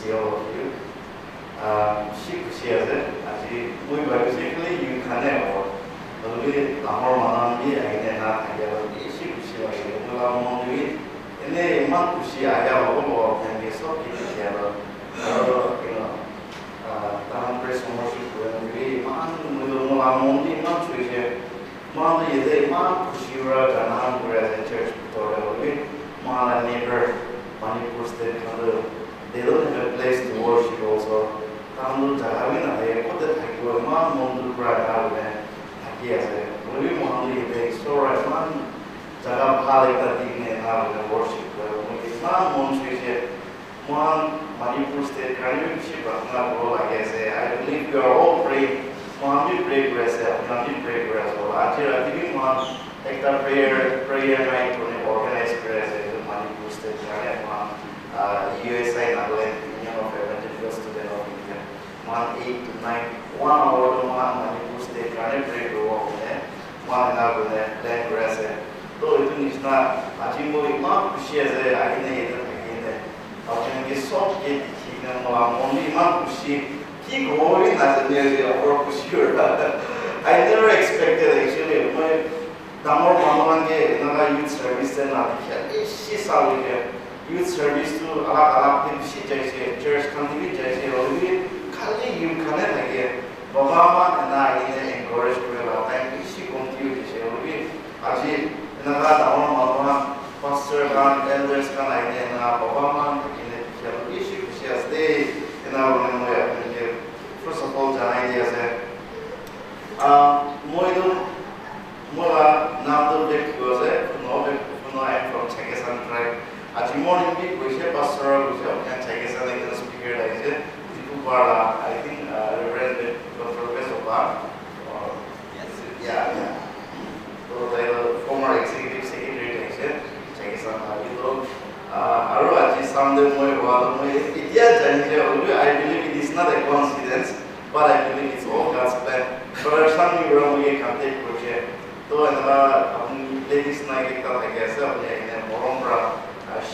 see all of you. We basically you can only Lamor Manami and not Shikushi, and they want to see I have a lot and get so together. Town press worship when we man with the Mulamondi, not to hear Monday, they man Kushira, Ganan, whereas a church, Victoria, man, neighbor, Manipur State, they don't have a place to worship also. Tamu Jahavina, they put the Taku, man, Mondu, Brad, and yes, we want to store as man, Jagab Halika, and worship. Man, Monshi, one Manipur State, Caribbean, I guess, I believe you are all praying. One pray grace, one pray grace, or I think one take the prayer night to organize grace in Manipur State, USA, Nagaland, Union of Evangelical Student of India. 1 8 to 9, 1 hour to 1 Manipur State, pray to walk there, 1 hour there, then grace. Though it is not, I think we want to share the idea again. I can get so get only want to see. He going as a nearly over sure. I never expected actually. My Damor Mamange, another youth service, and she saw youth service to Alak church continue already. Kali you connect again. Baba and I encouraged her. Thank she continued to say already. Aji, another Damor Mama, pastor, elders, can I and Baba in the issue. She has stayed in our first of all, the idea is that Pfuno, I'm from Nagaland tribe. At the morning, we have pastor, we have Nagaland speaker, I think, Reverend Dr. Vepu. Yeah. So, the former executive secretary, Nagaland, I believe it is not a coincidence, but I believe it's all God's plan. But some you we can take project. So and ladies night I guess and Morombra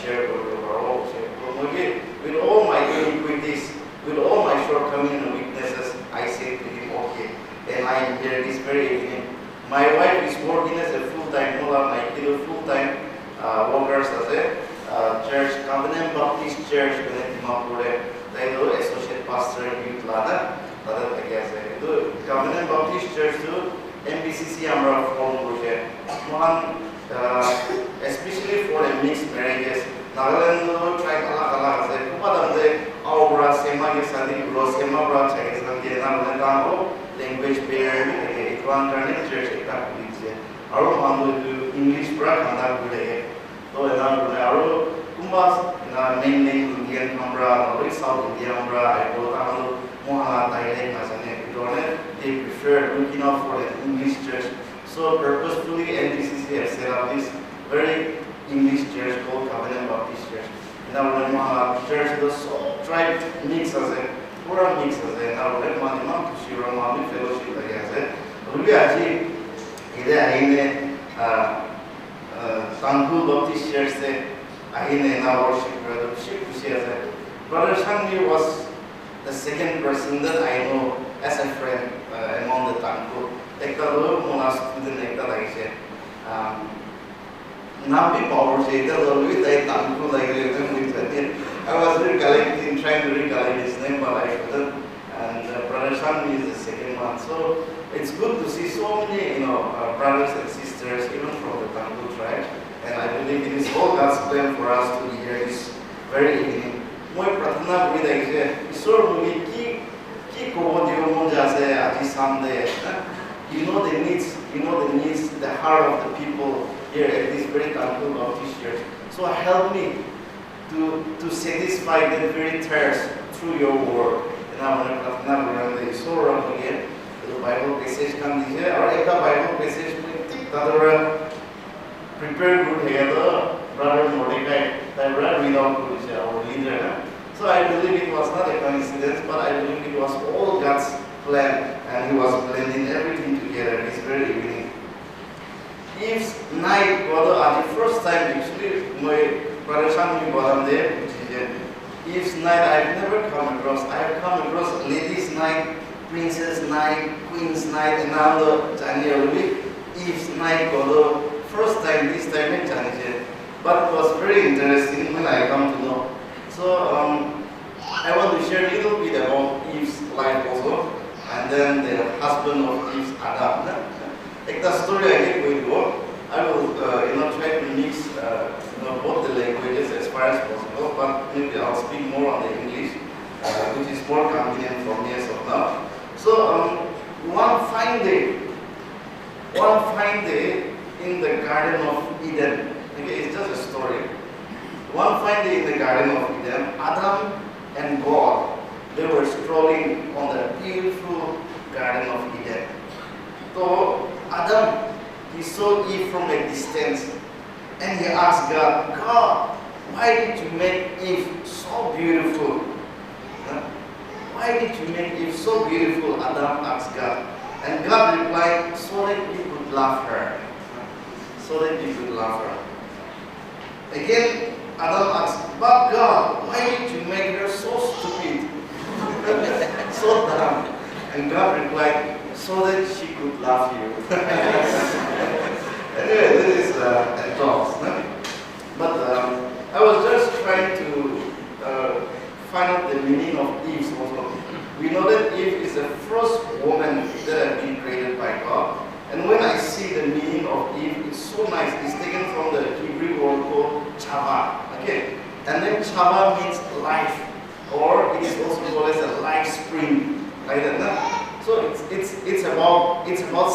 share with all my iniquities, with all my shortcomings and weaknesses, I say to him, okay. And I am here this very evening. My wife is working as a full-time my kid full-time workers as a church, Covenant Baptist Church, they do associate pastor youth lada. I guess Covenant Baptist Church to MBCC Amra form one, especially for the mixed marriages. Nagaland tribe alak Aura Sema Sadi Bro Sema Bra Nagaland language barrier it one turning church Our English bra Kanda so Aro Kumbas mainly Indian Mambra, South Indian Mambra, I go down Mohana dialect they prefer looking out for the English church. So purposefully NBCC has set up this very English church called Covenant Baptist Church. Now when Mohana church the so tribe mix as a Pura mix as a now let Manima to Shira Mami fellowship against it. We actually either Tangku Baptist Church in our worship. Brother Shangri was the second person that I know as a friend among the Tangku. Mona student Nabi power Tangku I was recollecting, trying to recollect his name, but I couldn't. And Brother Shangri is the second one. So it's good to see so many brothers and sisters, even from the Tangku tribe. And I believe it is all God's plan for us to be here this very evening. Moi pratna with Isor ki ko dio monja se ati Sunday. You know the needs, the heart of the people here at this very Tangku Baptist Church. So help me to satisfy the very thirst through your word. And I want to pratna around the Isor again. The Bible passage can be here, or a Bible passage prepare good together, brother Mordecai, that brother without our leader. So I believe it was not a coincidence, but I believe it was all God's plan, and He was blending everything together this very evening. If night, the first time actually, my brother Shami was there, Eve's night I've never come across. I've come across ladies' night, princess night, queen's night, and now the January Eve's night for the first time, this time in January. But it was very interesting when I come to know. So I want to share a little bit about Eve's life also, and then the husband of Eve's Adam. Like the story I get with you, I will try to mix both the languages as far as possible, but maybe I'll speak more on the English, which is more convenient for me as of now. So one fine day in the Garden of Eden. Okay, it's just a story. One fine day in the Garden of Eden, Adam and God, they were strolling on the beautiful Garden of Eden. So Adam, he saw Eve from a distance, and he asked God, God, why did you make Eve so beautiful? Why did you make Eve so beautiful? Adam asked God. And God replied, so that you could love her. So that you could love her. Again, Adam asked, but God, why did you make her so stupid? So dumb. And God replied, so that she could love you. Anyway, this is a joke. But I was just trying to find out the meaning of Eve also. We know that Eve is the first woman that had been created by God. And when I see the meaning of Eve, it's so nice. It's taken from the Hebrew word called chava. Okay? And then chava means life, or it is also called as a life spring. Like that, no? So it's about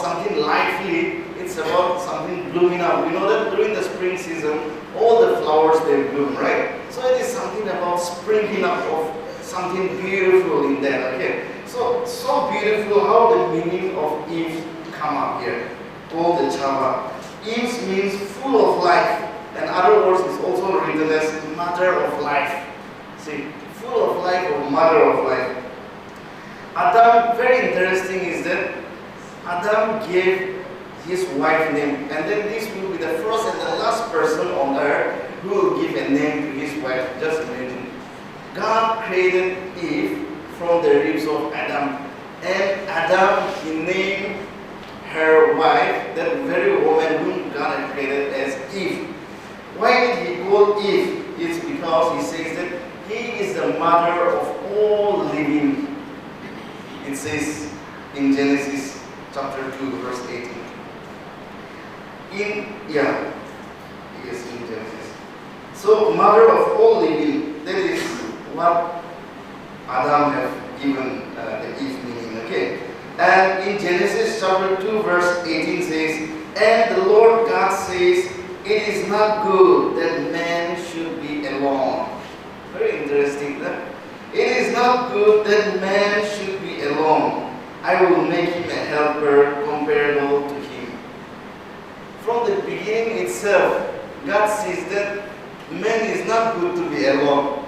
something lively. It's about something blooming up. We know that during the spring season, all the flowers they bloom, right? So it is something about springing up of something beautiful in there. Okay? So beautiful how the meaning of Eve come up here. All the chava. Eve means full of life, and other words is also written as mother of life. See, full of life or mother of life. Adam, very interesting is that Adam gave his wife name, and then this will be the first and the last person on earth who will give a name to his wife. Just imagine. God created Eve from the ribs of Adam, and Adam, he named her wife, that very woman whom God had created, as Eve. Why did he call Eve? It's because he says that he is the mother of all living. It says in Genesis chapter 2 verse 18. In Genesis. So mother of all living, that is what Adam have given the Eve meaning. Okay. And in Genesis chapter 2 verse 18 says, and the Lord God says, it is not good that man should be alone. Very interesting. It is not good that man should be alone. I will make him a helper comparable to him. From the beginning itself, God says that man is not good to be alone.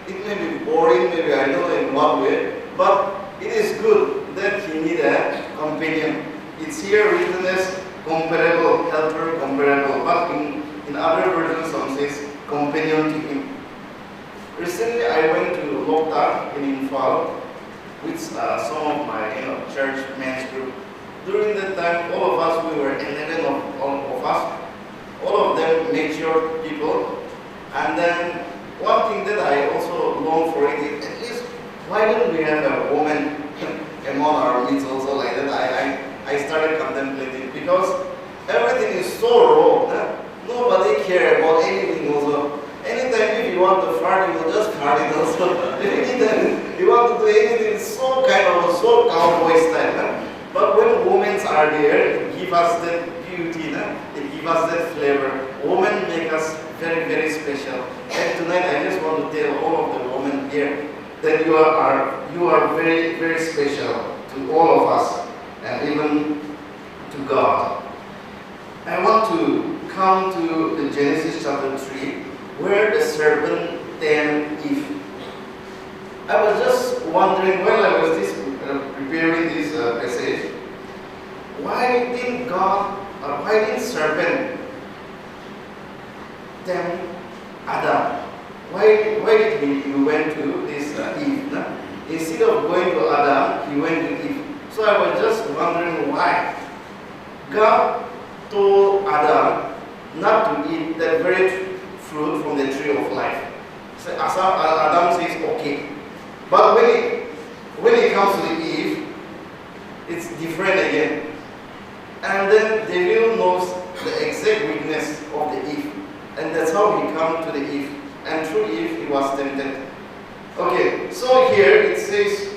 It may be boring, maybe I don't know in what way, but it is good that he need a companion. It's here written as comparable, helper, comparable, but in other versions some says companion to him. Recently I went to Lokta in Imphal with some of my church men's group. During that time, all of us, we were 11 of us, all of them mature people. And then one thing that I also long for it is, at least, why don't we have a woman among our midst also like that? I started contemplating, because everything is so raw. Nobody care about anything also. Anytime if you want to fart, you will just fart it also. Anytime you want to do anything, it's so so cowboy style. But when women are there, they give us that beauty, they give us that flavor. Women make us very, very special. And tonight I just want to tell all of the women here that you are very, very special to all of us, and even to God. I want to come to the Genesis chapter 3, where the serpent tempted Eve. I was just wondering while I was preparing this passage, why didn't serpent tempt Adam? why did he went to this Eve? No? Instead of going to Adam, he went to Eve. So I was just wondering why. God told Adam not to eat that very fruit from the tree of life. So Adam says okay. But when it comes to the Eve, it's different again. And then the devil knows the exact weakness of the Eve. And that's how he came to the Eve. And through Eve, he was tempted. Okay, so here it says,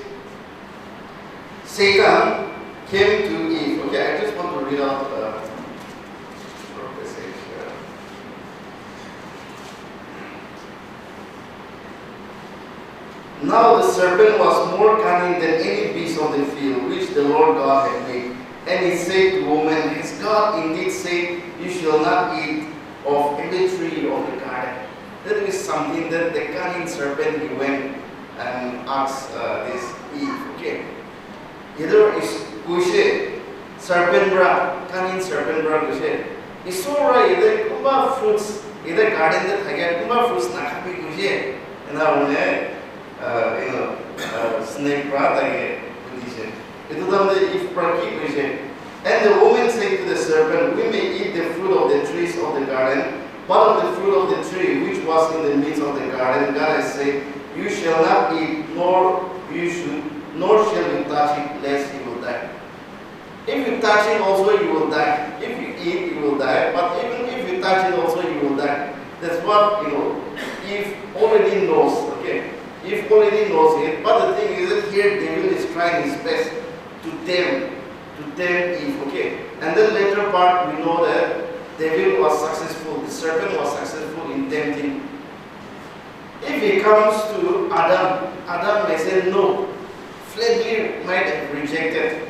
Satan came to Eve. Okay, I just want to read out the passage here. Now the serpent was more cunning than any beast of the field, which the Lord God had made. And he said to woman, has God indeed said, you shall not eat of every tree of the garden? That is something that the cunning serpent, he went and asked this Eve. Okay. Either is kushe, serpent bra, cunning serpent bra kushe. It's so right, either kumba fruits, either garden that haga kumba fruits nakapi kushe. And now snake bra tage kushe. Itu tamde Eve praki kushe. And the woman said to the serpent, we may eat the fruit of the trees of the garden, but of the fruit of the tree which was in the midst of the garden, God has said, you shall not eat, nor shall you touch it, lest you will die. If you touch it also, you will die. If you eat, you will die. But even if you touch it also, you will die. That's what, Eve already knows. Okay, Eve already knows it. But the thing is that here, devil is trying his best to tempt Eve. Okay, and then later part, we know that devil was successful. The serpent was successful in tempting. If he comes to Adam, Adam may say no. Flatly might have rejected.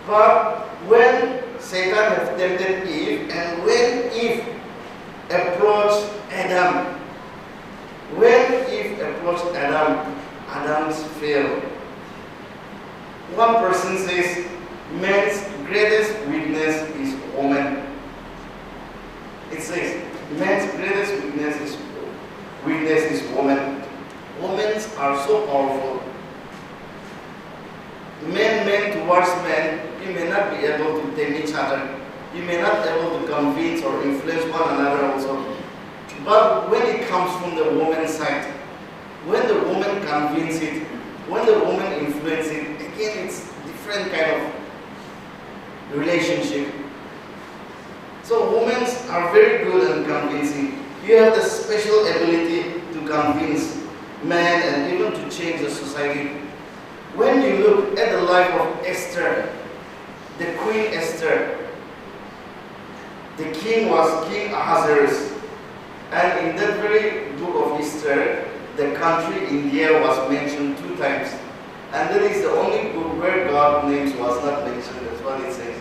But when Satan have tempted Eve, and when Eve approached Adam, Adam's failed. One person says, man's greatest weakness is woman. It says, man's greatest weakness is woman. Women are so powerful. Men towards men, you may not be able to tame each other. You may not be able to convince or influence one another also. But when it comes from the woman's side, when the woman convinces it, when the woman influences it, again it's different kind of relationship. So women are very good at convincing. You have the special ability to convince men and even to change the society. When you look at the life of Esther, the Queen Esther, the king was King Ahasuerus. And in that very book of Esther, the country India was mentioned 2 times. And that is the only book where God's names was not mentioned. That's what it says.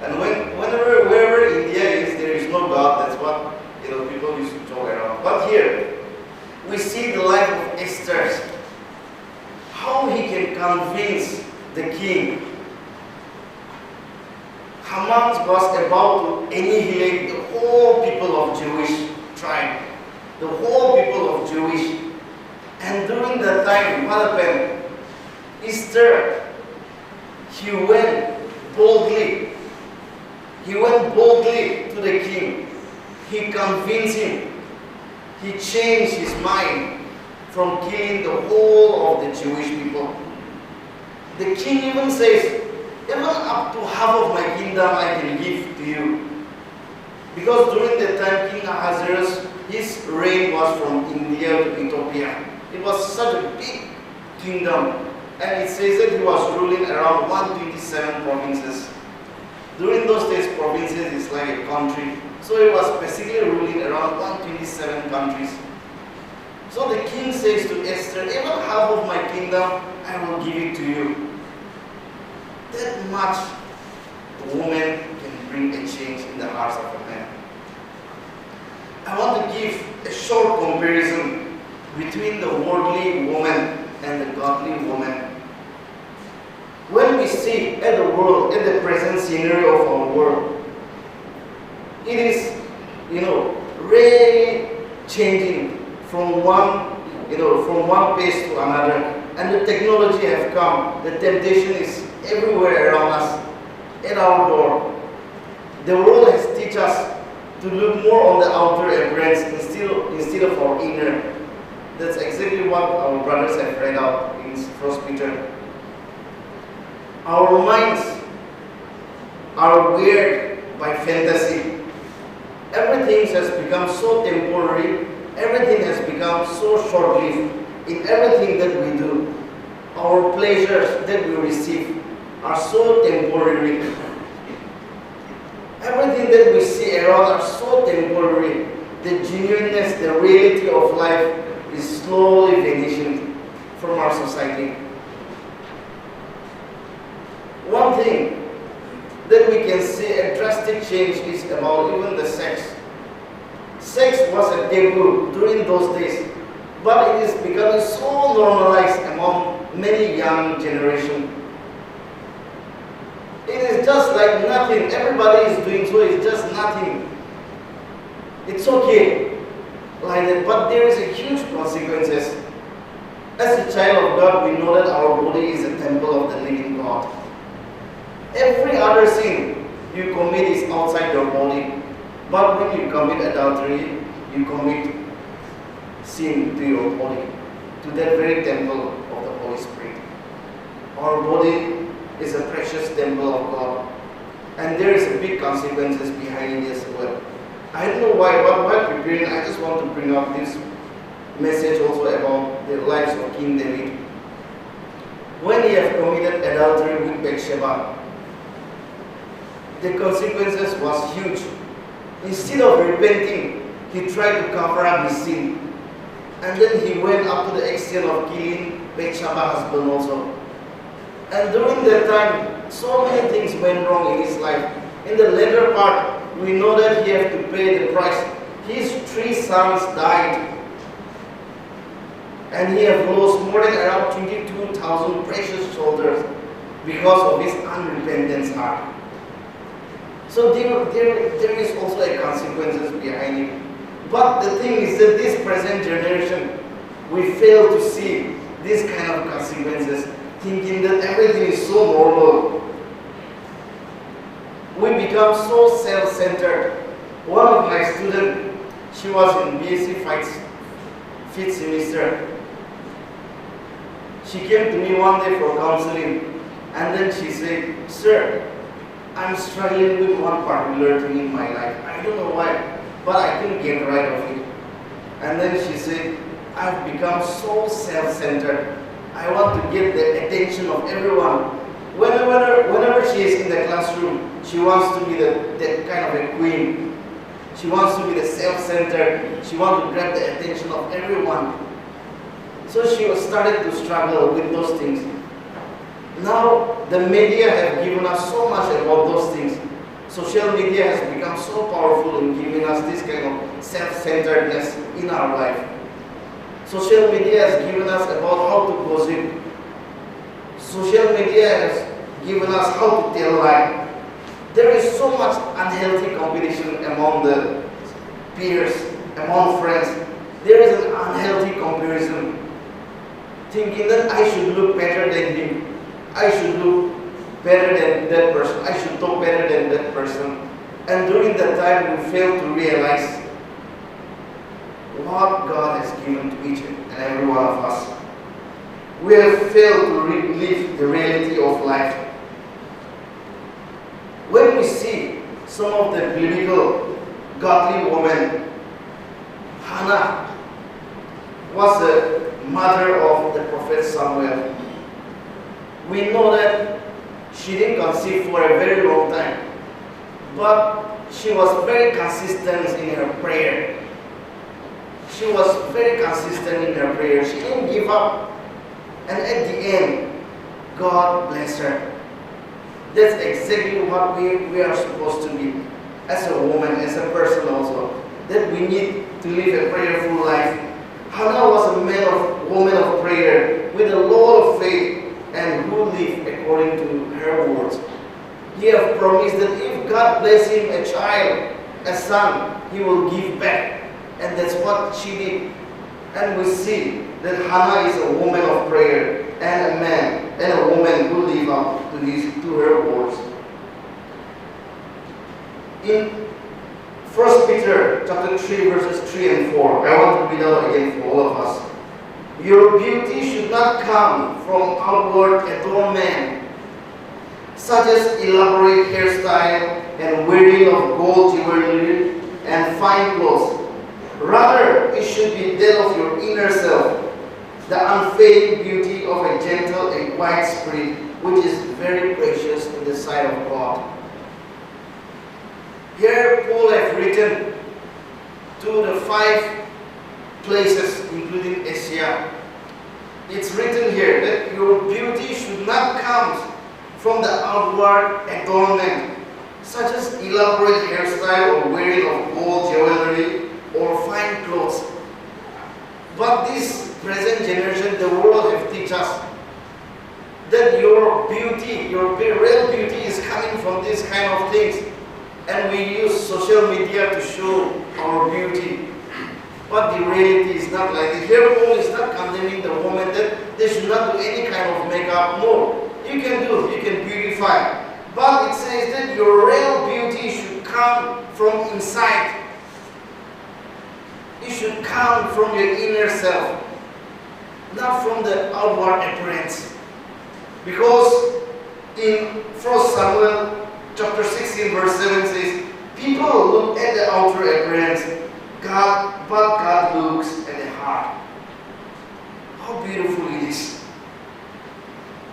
And wherever India is, there is no God. That's what people used to talk around. But here, we see the life of Esther. How he can convince the king. Haman was about to annihilate the whole people of Jewish tribe, the whole people of Jewish. And during that time, what happened? Esther, he went boldly to the king. He convinced him. He changed his mind from killing the whole of the Jewish people. The king even says, even up to half of my kingdom I can give to you. Because during that time, King Ahasuerus, his reign was from India to Ethiopia. It was such a big kingdom. And it says that he was ruling around 127 provinces. During those days, provinces is like a country. So he was basically ruling around 127 countries. So the king says to Esther, even half of my kingdom, I will give it to you. That much a woman can bring a change in the hearts of a man. I want to give a short comparison between the worldly woman and the godly woman. When we see at the world, at the present scenario of our world, it is, really changing from one pace to another. And the technology have come. The temptation is everywhere around us, at our door. The world has taught us to look more on the outer appearance instead of our inner. That's exactly what our brothers have read out in 1 Peter. Our minds are weird by fantasy. Everything has become so temporary. Everything has become so short-lived in everything that we do. Our pleasures that we receive are so temporary. Everything that we see around are so temporary. The genuineness, the reality of life is slowly vanishing from our society. One thing that we can see a drastic change is about even the sex. Sex was a taboo during those days, but it is becoming so normalized among many young generation. It is just like nothing. Everybody is doing so. It's just nothing. It's okay like that, but there is a huge consequences. As a child of God, we know that our body is a temple of the living God. Every other sin you commit is outside your body. But when you commit adultery, you commit sin to your body, to that very temple of the Holy Spirit. Our body is a precious temple of God. And there is a big consequences behind it as well. I don't know why, but while preparing, I just want to bring up this message also about the lives of King David. When he had committed adultery with Bathsheba, the consequences was huge. Instead of repenting, he tried to cover up his sin. And then he went up to the extent of killing Bathsheba's husband also. And during that time, so many things went wrong in his life. In the later part, we know that he had to pay the price. His 3 sons died. And he had lost more than around 22,000 precious soldiers because of his unrepentant heart. So there is also a consequences behind it. But the thing is that this present generation, we fail to see this kind of consequences, thinking that everything is so normal. We become so self-centered. One of my students, she was in BSc 5th semester. She came to me one day for counseling, and then she said, "Sir, I'm struggling with one particular thing in my life. I don't know why, but I couldn't get rid of it." And then she said, "I've become so self-centered. I want to get the attention of everyone. Whenever she is in the classroom, she wants to be that kind of a queen. She wants to be the self-centered. She wants to grab the attention of everyone." So she was started to struggle with those things. Now the media have given us so much about those things. Social media has become so powerful in giving us this kind of self-centeredness in our life. Social media has given us about how to gossip. Social media has given us how to tell lie. There is so much unhealthy competition among the peers, among friends. There is an unhealthy comparison. Thinking that I should look better than him. I should look better than that person. I should talk better than that person. And during that time, we fail to realize what God has given to each and every one of us. We have failed to live the reality of life. When we see some of the biblical godly women, Hannah was the mother of the prophet Samuel. We know that she didn't conceive for a very long time, but she was very consistent in her prayer. She was very consistent in her prayer. She didn't give up. And at the end, God blessed her. That's exactly what we are supposed to be as a woman, as a person also. That we need to live a prayerful life. Hannah was a woman of prayer with a lot of faith and who lived according to her words. He have promised that if God bless him a child, a son, he will give back. And that's what she did. And we see that Hannah is a woman of prayer and a man and a woman who live up to her words. In 1 Peter chapter 3 verses 3 and 4, I want to read out again for all of us. Your beauty should not come from outward adornment, such as elaborate hairstyle and wearing of gold jewelry and fine clothes. Rather, it should be that of your inner self, the unfading beauty of a gentle and quiet spirit, which is very precious in the sight of God. Here Paul has written to the 5 places, including Asia. It's written here that your beauty should not come from the outward adornment, such as elaborate hairstyle or wearing of gold jewelry or fine clothes. But this present generation, the world have teach us that your beauty, your real beauty is coming from these kind of things. And we use social media to show our beauty. But the reality is not like this. Here Paul is not condemning the woman that they should not do any kind of makeup. No, you can beautify. But it says that your real beauty should come from inside. It should come from your inner self, not from the outward appearance. Because in 1 Samuel chapter 16 verse 7 says, people look at the outer appearance, but God looks at the heart. How beautiful it is.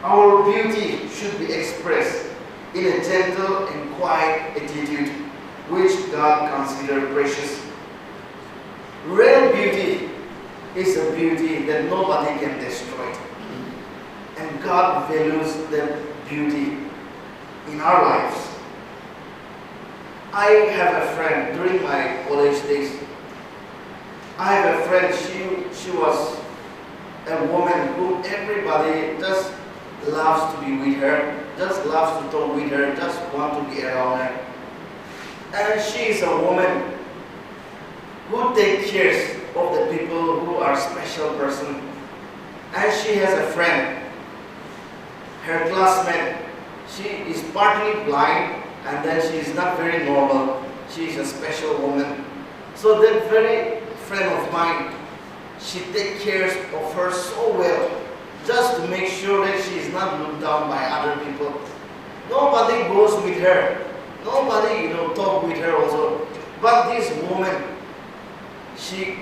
Our beauty should be expressed in a gentle and quiet attitude, which God considers precious. Real beauty is a beauty that nobody can destroy. And God values that beauty in our lives. I have a friend during my college days. I have a friend, she was a woman who everybody just loves to be with her, just loves to talk with her, just want to be around her. And she is a woman who takes care of the people who are special person. And she has a friend, her classmate. She is partly blind and then she is not very normal. She is a special woman. So that very friend of mine, she takes care of her so well, just to make sure that she is not looked down by other people. Nobody goes with her. Nobody, talk with her also. But this woman, she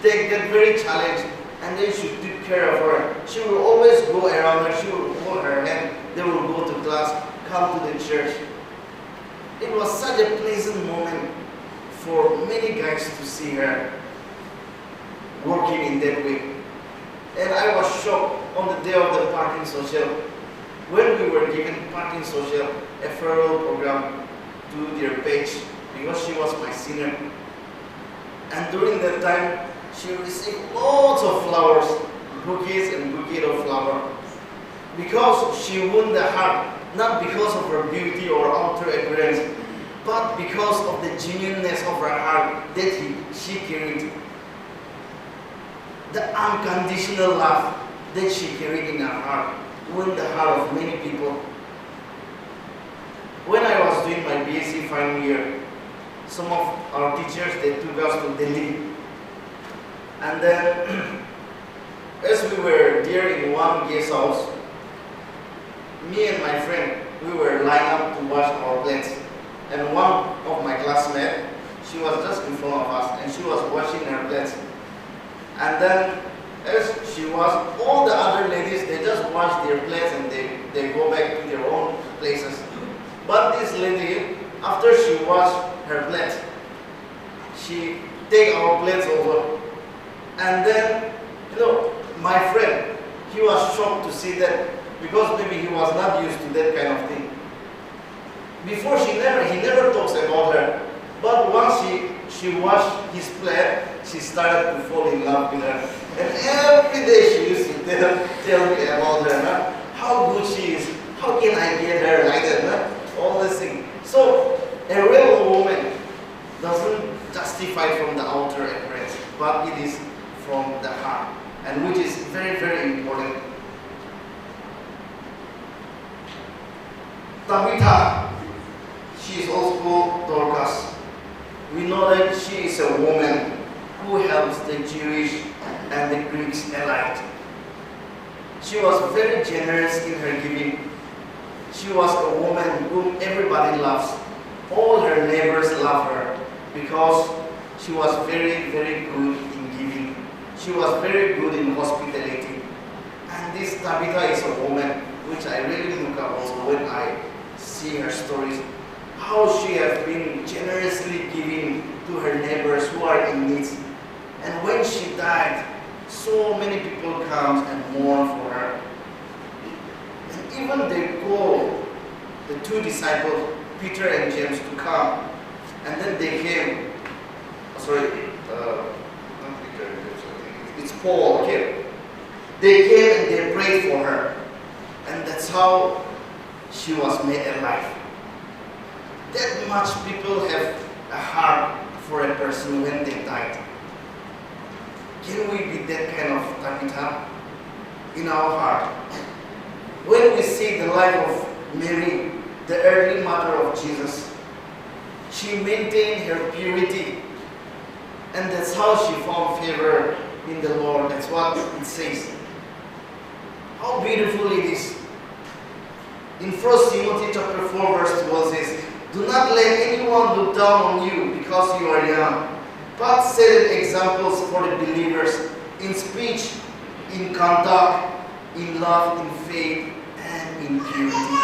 take that very challenge and then she took care of her. She will always go around her. She will hold her hand. They will go to class, come to the church. It was such a pleasant moment for many guys to see her working in that way. And I was shocked on the day of the parting social, when we were given parting social, a farewell program to their page, because she was my senior. And during that time, she received lots of flowers, bouquets and bouquet of flowers, because she won the heart, not because of her beauty or outer appearance, but because of the genuineness of her heart that she carried. The unconditional love that she carried in her heart won the heart of many people. When I was doing my BSc final year, some of our teachers, they took us to Delhi. And then, as we were there in one guest house, me and my friend, we were lined up to wash our plates. And one of my classmates, she was just in front of us and she was washing her plates. And then, as she was, all the other ladies, they just wash their plates and they go back to their own places. But this lady, after she washed her plates, she take our plates over. And then, my friend, he was shocked to see that, because maybe he was not used to that kind of thing. Before he never talks about her. But once she washed his plate, she started to fall in love with her. And every day she used to tell me about her, how good she is, how can I get her like that, all these things. So a real woman doesn't justify from the outer appearance, but it is from the heart, and which is very, very important. Tabitha, she is also called Dorcas. We know that she is a woman who helps the Jewish and the Greeks alike. She was very generous in her giving. She was a woman whom everybody loves. All her neighbors love her because she was very, very good in giving. She was very good in hospitality. And this Tabitha is a woman which I really look up also when I see her stories. How she has been generously giving to her neighbors who are in need. And when she died, so many people come and mourn for her. And even they called the two disciples, Peter and James, to come. And then they came. Sorry, not Peter and James, it's Paul, okay. They came and they prayed for her. And that's how she was made alive. That much people have a heart for a person when they died. Can we be that kind of Tabitha in our heart? When we see the life of Mary, the early mother of Jesus, she maintained her purity, and that's how she found favor in the Lord. That's what it says. How beautiful it is. In 1 Timothy chapter 4 verse 12 says, "Do not let anyone look down on you because you are young, but set examples for the believers in speech, in conduct, in love, in faith, and in purity."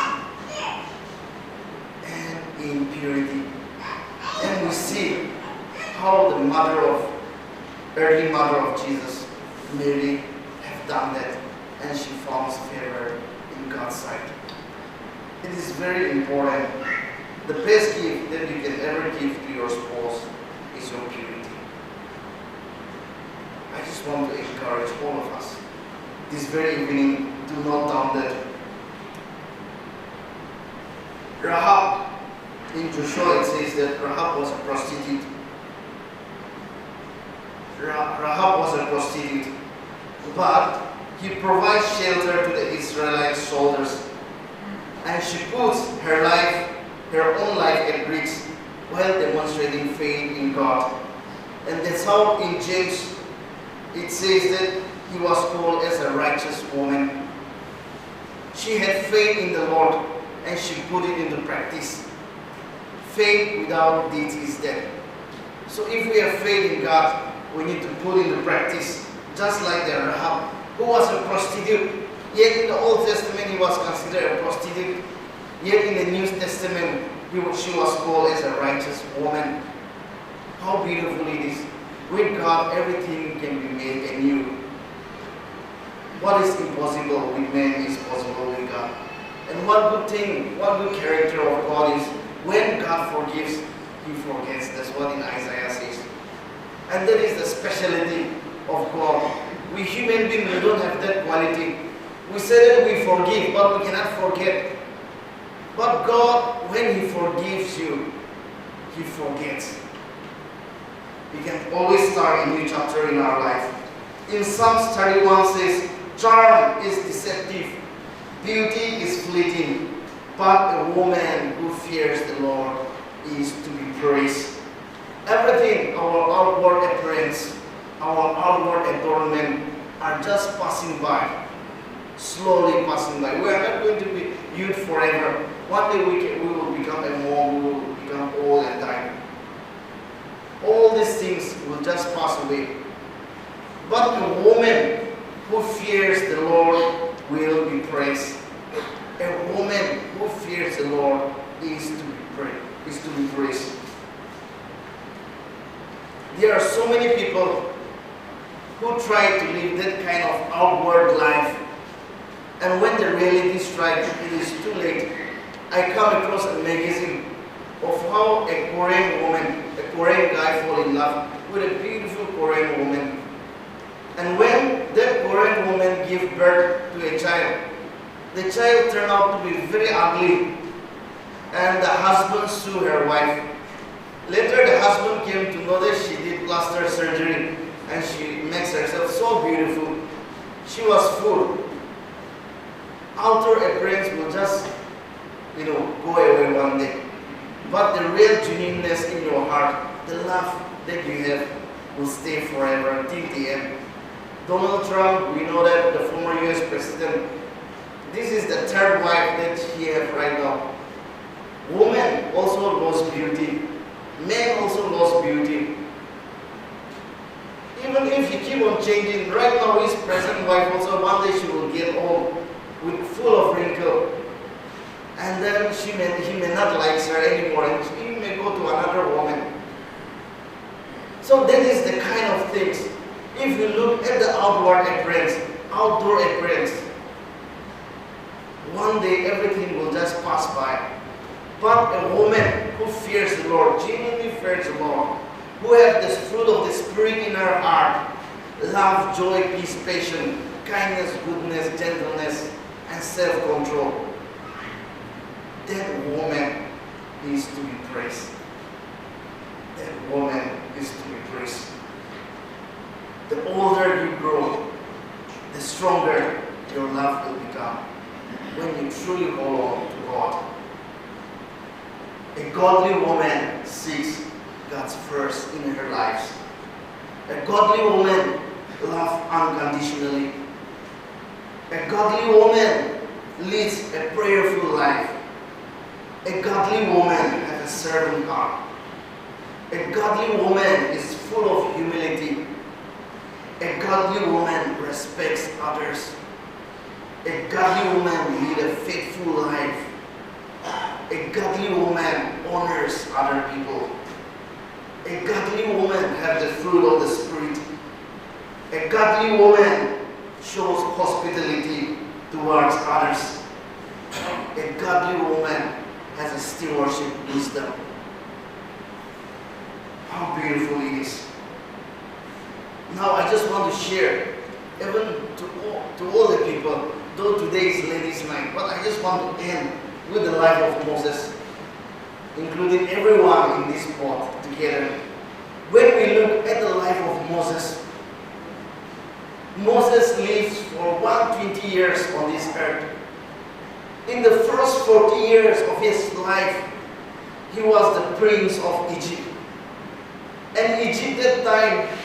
And in purity. And we see how the early mother of Jesus, Mary, have done that, and she found favor in God's sight. It is very important. The best gift that you can ever give to your spouse is your purity. I just want to encourage all of us this very evening, do not down that. Rahab, in Joshua it says that Rahab was a prostitute. Rahab was a prostitute, but he provides shelter to the Israelite soldiers, and she puts her own life at risk while demonstrating faith in God. And that's how in James it says that he was called as a righteous woman. She had faith in the Lord and she put it into practice. Faith without deeds is dead. So if we have faith in God, we need to put into practice, just like the Rahab, who was a prostitute. Yet in the Old Testament he was considered a prostitute. Yet in the New Testament she was called as a righteous woman. How beautiful it is. With God everything can be made anew. What is impossible with man is possible with God. And what good thing, what good character of God is, when God forgives, He forgets. That's what in Isaiah says. And that is the specialty of God. We human beings, we don't have that quality. We say that we forgive, but we cannot forget. But God, when He forgives you, He forgets. We can always start a new chapter in our life. In Psalms 31 says, "Charm is deceptive, beauty is fleeting, but a woman who fears the Lord is to be praised." Everything, our outward appearance, our outward adornment are just passing by, slowly passing by. We are not going to be youth forever. One day we will become a mom, we will become old and die. All these things will just pass away. But a woman who fears the Lord will be praised. A woman who fears the Lord is to be praised. There are so many people who try to live that kind of outward life, and when the reality strikes, it is too late. I come across a magazine of how a Korean woman, a Korean guy fall in love with a beautiful Korean woman. And when that Korean woman gives birth to a child, the child turned out to be very ugly, and the husband sued her wife. Later the husband came to know that she did plastic surgery and she makes herself so beautiful. She was full. Outer appearance will just, go away one day. But the real genuineness in your heart, the love that you have, will stay forever till the end. Donald Trump, we know that, the former US president, this is the third wife that he has right now. Women also lost beauty. Men also lost beauty. Even if he keep on changing, right now his present wife also, one day she will get old with full of wrinkle. And then he may not like her anymore, and he may go to another woman. So that is the kind of things. If you look at the outward appearance, outdoor appearance, one day everything will just pass by. But a woman who fears the Lord, genuinely fears the Lord, who has this fruit of the Spirit in her heart, love, joy, peace, patience, kindness, goodness, gentleness, and self-control, that woman is to be praised. That woman is to be praised. The older you grow, the stronger your love will become when you truly hold on to God. A godly woman seeks God's first in her life. A godly woman loves unconditionally. A godly woman leads a prayerful life. A godly woman has a servant heart. A godly woman is full of humility. A godly woman respects others. A godly woman leads a faithful life. A godly woman honors other people. A godly woman has the fruit of the Spirit. A godly woman shows hospitality towards others. A godly woman has a stewardship wisdom. How beautiful it is. Now I just want to share, even to all the people, though today is ladies' night, but I just want to end with the life of Moses, including everyone in this spot together. When we look at the life of Moses, Moses lives for 120 years on this earth. In the first 40 years of his life, he was the prince of Egypt. And Egypt at that time,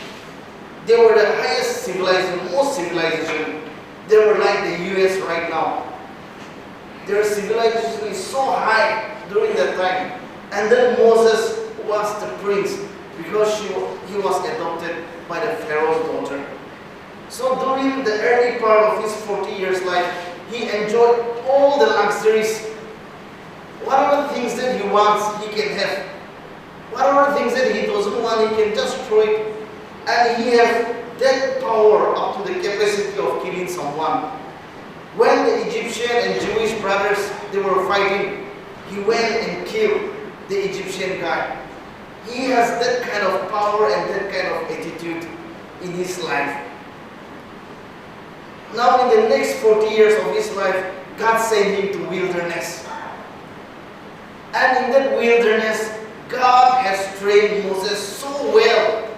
they were the highest civilization, most civilization. They were like the US right now. Their civilization is so high during that time. And then Moses was the prince because he was adopted by the Pharaoh's daughter. So during the early part of his 40 years life, he enjoyed all the luxuries. Whatever things that he wants, he can have. Whatever things that he doesn't want, he can just throw it. And he has that power up to the capacity of killing someone. When the Egyptian and Jewish brothers, they were fighting, he went and killed the Egyptian guy. He has that kind of power and that kind of attitude in his life. Now in the next 40 years of his life, God sent him to wilderness. And in that wilderness, God has trained Moses so well.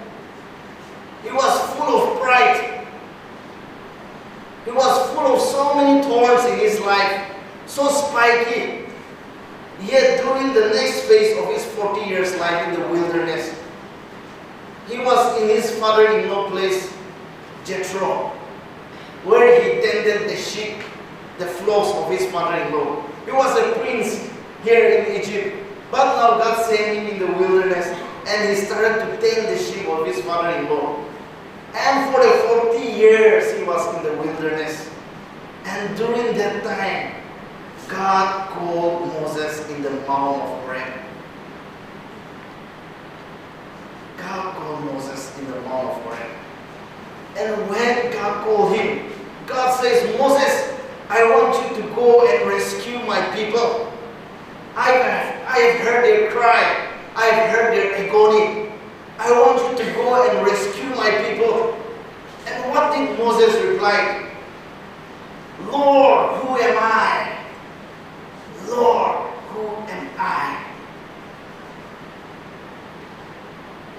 He was full of pride. He was full of so many thorns in his life, so spiky. Yet during the next phase of his 40 years life in the wilderness, he was in his father-in-law place, Jethro, where he tended the sheep, the flocks of his father-in-law. He was a prince here in Egypt, but now God sent him in the wilderness and he started to tend the sheep of his father-in-law. And for the 40 years he was in the wilderness. And during that time, God called Moses in the Mount of Horeb. God called Moses in the Mount of Horeb. And when God called him, God says, Moses, I want you to go and rescue my people. I have heard their cry. I have heard their agony. I want you to go and rescue my people. And what did Moses reply? Lord, who am I? Lord, who am I?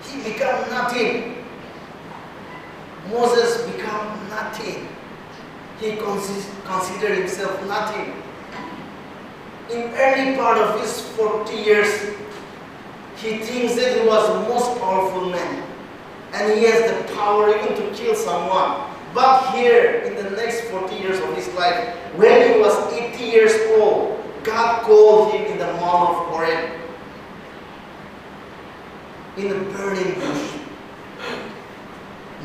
He became nothing. Moses became nothing. He considered himself nothing. In early part of his 40 years, he thinks that he was the most powerful man. And he has the power even to kill someone. But here, in the next 40 years of his life, when he was 80 years old, God called him in the Mount of Horeb, in the burning bush.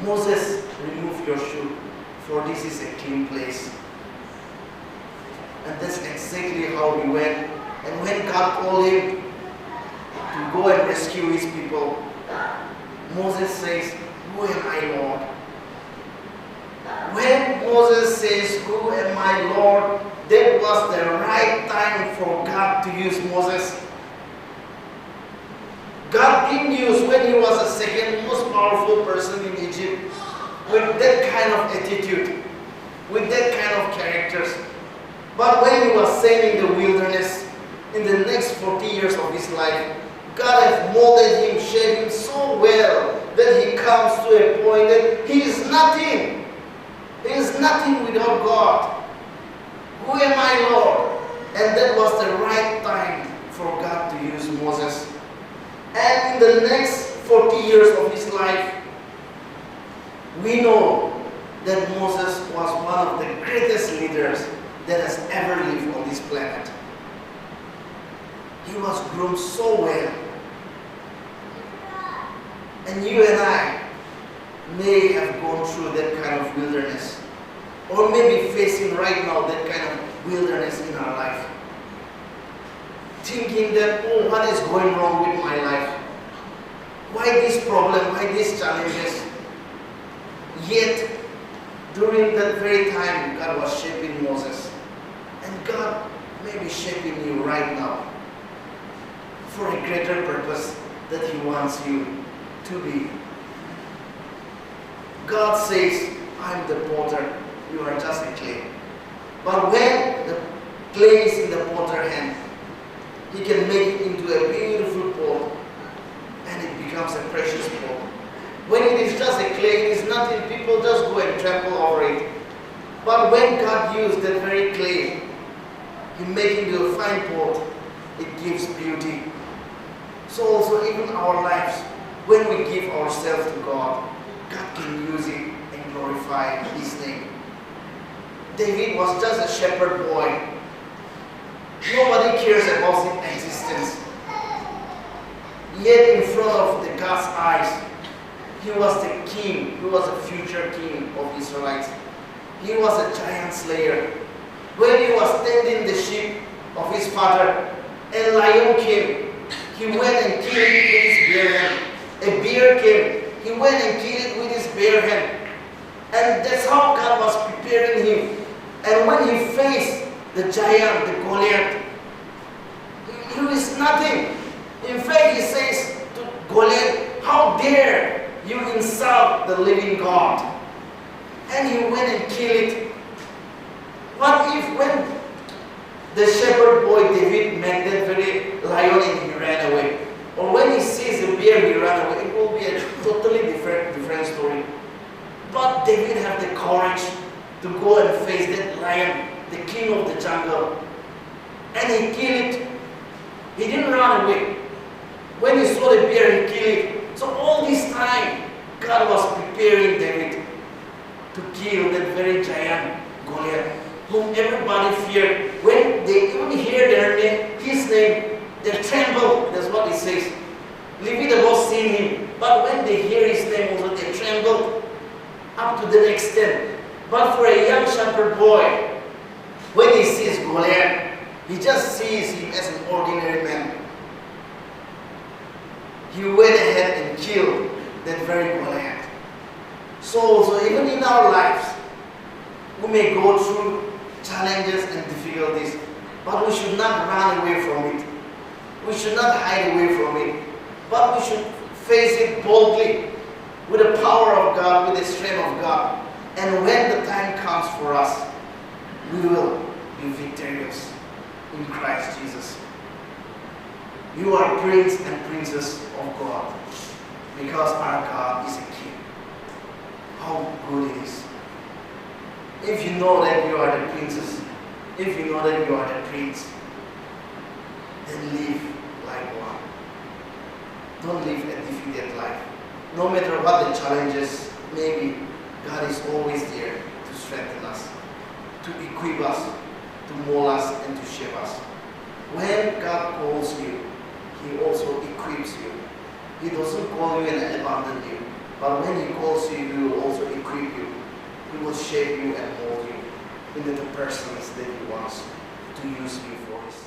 Moses, remove your shoe, for this is a clean place. And that's exactly how he went. And when God called him to go and rescue his people, Moses says, "Who am I, Lord?" When Moses says, "Who am I, Lord?" that was the right time for God to use Moses. God didn't use when he was the second most powerful person in Egypt with that kind of attitude, with that kind of characters. But when he was sailing the wilderness, in the next 40 years of his life, God has molded him, shaped him so well that he comes to a point that he is nothing. He is nothing without God. Who am I, Lord? And that was the right time for God to use Moses. And in the next 40 years of his life, we know that Moses was one of the greatest leaders that has ever lived on this planet. He was groomed so well. And you and I may have gone through that kind of wilderness, or maybe facing right now that kind of wilderness in our life. Thinking that, oh, what is going wrong with my life? Why this problem? Why these challenges? Yet, during that very time, God was shaping Moses. And God may be shaping you right now for a greater purpose that He wants you to be. God says, I'm the potter, you are just a clay. But when the clay is in the potter's hand, He can make it into a beautiful pot, and it becomes a precious pot. When it is just a clay, it is nothing, people just go and trample over it. But when God used that very clay, He made it into a fine pot, it gives beauty. So also even our lives, when we give ourselves to God, God can use it and glorify His name. David was just a shepherd boy. Nobody cares about his existence. Yet in front of the God's eyes, he was the king. He was a future king of Israelites. He was a giant slayer. When he was tending the sheep of his father, a lion came. He went and killed it with his bare hand. A bear came. He went and killed it with his bare hand. And that's how God was preparing him. And when he faced the giant, the Goliath, he is nothing. In fact, he says to Goliath, how dare you insult the living God? And he went and killed it. What if when the shepherd boy David met that very lion and he ran away? Or when he sees the bear, he ran away? It will be a totally different story. But David had the courage to go and face that lion, the king of the jungle. And he killed it. He didn't run away. When he saw the bear, he killed it. So all this time, God was preparing David to kill that very giant Goliath, whom everybody feared. When they even hear their name, his name, they tremble. That's what it says. Leave it about seeing him. But when they hear his name also, they tremble up to the extent. But for a young shepherd boy, when he sees Goliath, he just sees him as an ordinary man. He went ahead and killed that very Goliath. So even in our lives, we may go through challenges and difficulties, but we should not run away from it. We should not hide away from it, but we should face it boldly with the power of God, with the strength of God. And when the time comes for us, we will be victorious in Christ Jesus. You are prince and princess of God, because our God is a king. How good it is. if you know that you are the princess, if you know that you are the prince, then live like one. Don't live a defeated life. No matter what the challenges may be, God is always there to strengthen us, to equip us, to mold us, and to shape us. When God calls you, He also equips you. He doesn't call you and abandon you, but when He calls you, He will also equip you. He will shape you and mold you into the persons that He wants to use you for His